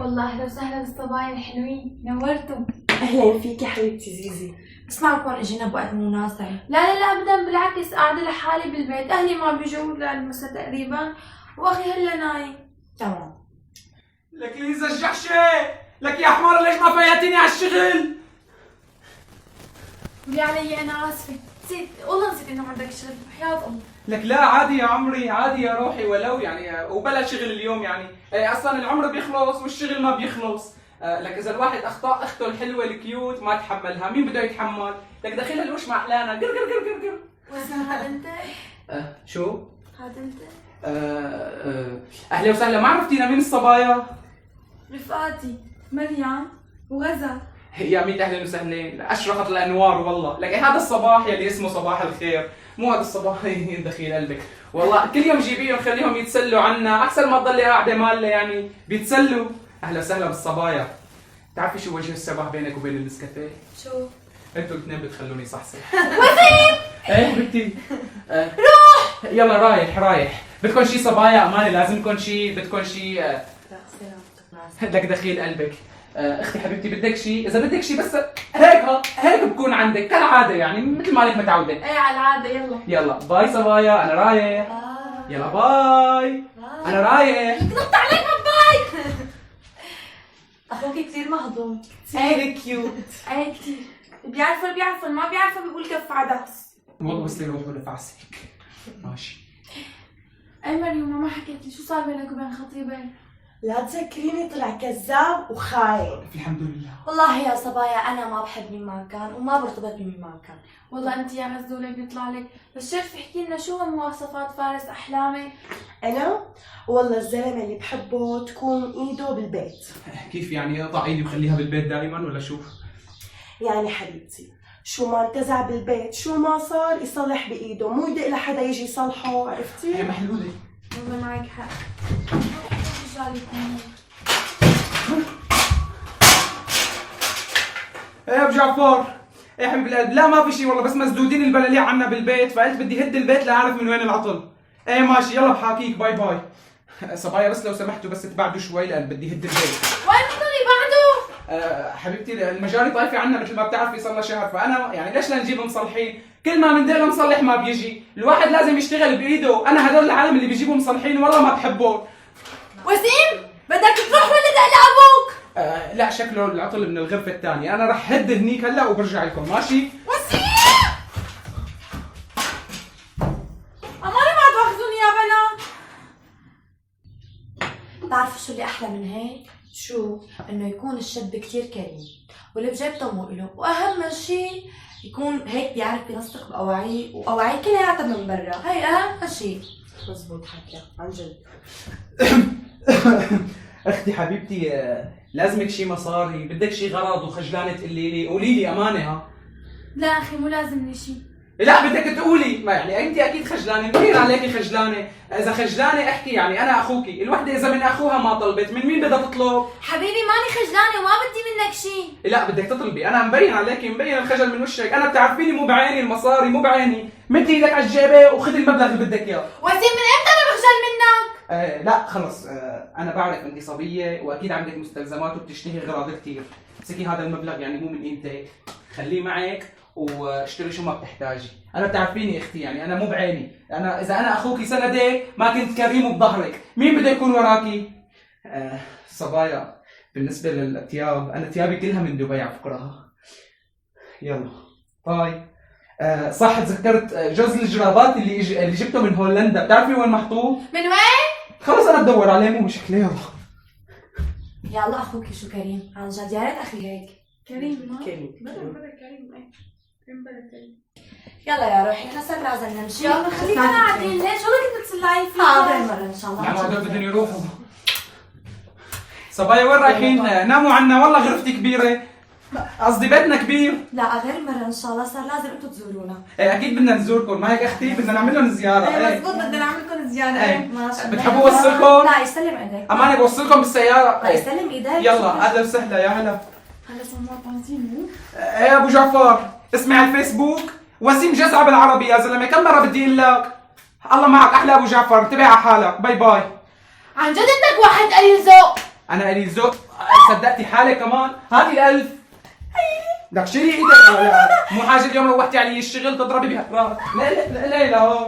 والله اهلا وسهلا بالصبايا الحلوين، نورتم. اهلا فيكي حبيبتي زيزي. بس معكم اجينا بوقت مناسب. لا ابدا، بالعكس قاعده لحالي بالبيت، اهلي ما بيجوا للمساء تقريبا، واخي هلا نايم. تمام. لك ليزا الجحشة، لك يا حمار ليش ما فياتيني على الشغل؟ قولي علي انا اسفه، والله نسيت انه عندك شغل، بحياة الله. لك لا عادي يا عمري، عادي يا روحي، ولو يعني وبلا شغل اليوم يعني، اصلا العمر بيخلص والشغل ما بيخلص. لك اذا الواحد اخطاء اخته الحلوه الكيوت ما تحملها، مين بده يتحمل؟ لك دخلها الوش مع احلانا، قر قر قر قر قر. واسمع هذا انت؟ شو؟ هذا انت؟ اهلا وسهلا، ما عرفتينا مين الصبايا؟ رفقاتي مريم وغزل. يا ميت اهلا وسهلا، اشرقت الانوار والله. لك هذا الصباح يلي اسمه صباح الخير، مو هذا الصباح دخيل قلبك. والله كل يوم جيبيهم خليهم يتسلوا عنا احسن ما تضلي قاعده مالة، يعني بيتسلوا. اهلا وسهلا بالصبايا. بتعرفي شو وجه الشبه بينك وبين النسكافيه؟ شو؟ انتوا الاثنين بتخلوني صحصح. وزين! ايه حبيبتي. روح! يلا رايح. بدكم شي صبايا امانه؟ لازمكم شي؟ بدكم شي؟ لا سلامتك. لك دخيل قلبك. اختي حبيبتي بدك شيء؟ اذا بدك شيء بس هيك بكون عندك كالعاده، يعني مثل ما انك متعوده. ايه على العاده. يلا باي صبايا، انا رايح. يلا باي. انا رايح. نط عليك باي. اخوك كثير مهضوم. كثير كيوت. ايه كثير. بيعرفوا ما بيعرفوا بيقول كف عدس. والله بس لي روح ولا فعسك. ماشي. اي مريم ما حكيت لي شو صار بينك وبين خطيبين؟ لا تذكريني، طلع كذاب وخاين. الحمد لله. والله يا صبايا انا ما بحب مين ما كان وما برتبط بمين ما كان. والله انت يا مزدولة بيطلع لك، بس شرفي احكي لنا شو هو مواصفات فارس احلامك؟ انا والله الزلمه اللي بحبه تكون ايده بالبيت. كيف يعني يقطع ايدي وخليها بالبيت دائما ولا شو؟ يعني حبيبتي شو ما انتزع بالبيت، شو ما صار يصلح بايده، مو يدق لحدا يجي يصلحه، عرفتي؟ هي محلوله. والله معك حق. ايه يا ابو جعفر. ايه حبيب القلب، لا ما في شيء والله، بس مسدودين البلاليع عنا بالبيت، فقلت بدي هد البيت لاعرف من وين العطل. ايه ماشي، يلا بحاكيك، باي باي. صبايا بس لو سمحتوا بس تبعدوا شوي لان بدي هد البيت. وين بتضلي بعده؟ حبيبتي المجاري طايفه عنا مثل ما بتعرفي صار لها شهر، فانا يعني ليش لا نجيب مصلحين؟ كل ما بندق مصلح ما بيجي، الواحد لازم يشتغل بايده، انا هدول العالم اللي بيجيبوا مصلحين والله ما بحبهم. وسيم بدك تروح ولا دق لابوك؟ لا شكله العطل من الغرفه الثانيه، انا رح هد هنيك هلا وبرجع لكم، ماشي؟ وسيم! أمانة ما تواخذوني يا بنات. بتعرفوا شو اللي احلى من هيك؟ شو؟ انه يكون الشاب كثير كريم واللي بجيبته مو إله، واهم شيء يكون هيك بيعرف ينسق باواعيه، واواعيه كلياتها من برا، هي اهم شيء. مزبوط حكي عن جد. اختي حبيبتي، لازمك شي مصاري، بدك شي غرض وخجلانه تقولي لي، قولي لي امانه. ها لا أخي مو لازمني شيء. لا بدك تقولي، ما يعني انت اكيد خجلانه، مبين عليكي خجلانه، اذا خجلانه احكي، يعني انا اخوكي، الوحده اذا من اخوها ما طلبت من مين بدها تطلب؟ حبيبي ماني خجلانة وما بدي منك شيء. لا بدك تطلبي، انا مبين عليكي، مبين الخجل من وشك، انا بتعرفيني مو بعيني المصاري، مو بعيني، مدي ايدك على الجيبه وخذي المبلغ اللي بدك اياه. وسيم من امتى انا بخجل منك؟ لا خلص، انا بعرف انت صبيه واكيد عندك مستلزمات وبتشتهي اغراض كثير، امسكي هذا المبلغ يعني مو من قيمتك، خليه معك واشتري شو ما بتحتاجي، انا بتعرفيني اختي، يعني انا مو بعيني، اذا انا اخوكي سندك ما كنت كريم بظهرك، مين بده يكون وراكي؟ صبايا بالنسبه للثياب، انا ثيابي كلها من دبي على فكرها. يلا باي. صح تذكرت جوز الجرابات اللي جبته من هولندا، بتعرفي وين محطوط؟ من وين؟ خلص انا بدور عليه مو مشكله. يلا يا الله اخوك شو كريم، عن جد يا ريت اخي هيك. كريم ما؟ كريم. بلا كريم ايه. كريم بلا كريم. يلا يا روحي احنا صرنا لازم نمشي. يلا خلينا قاعدين، ليش والله كنت تسلعي فيها؟ حاضر مرة ان شاء الله. يعني هدول بدهم يروحوا. صبايا وين رايحين؟ ناموا عنا والله غرفتي كبيره، قصدي بيتنا كبير. لا غير مرة ان شاء الله، صار لازم انتم تزورونا. اكيد بدنا نزوركم، ما هيك اختي؟ بدنا نعمل لهم زياره. ايه مزبوط، بدنا نعمل لكم زيارة. ايه. ماشي. بتحبوا اوصلكم؟ لا يسلم ايدك. امانه بوصلكم بالسياره. لا يسلم ايدك. يلا اهلا وسهلا، يا هلا. هلا صمت عايزين ايه يا ابو جعفر، اسمي على الفيسبوك وسيم جزعه بالعربي يا زلمه، كم مره بدي اقول لك؟ الله معك احلى ابو جعفر، انتبه على حالك، باي باي. عن جد انك واحد قليل ذوق. انا الي ذوق. صدقتي حالك كمان؟ هاتي ال1000. بدك شيلي ايدك. لا مو حاجه اليوم روحتي علي الشغل تضربي بها. لا لا لا لا, لا.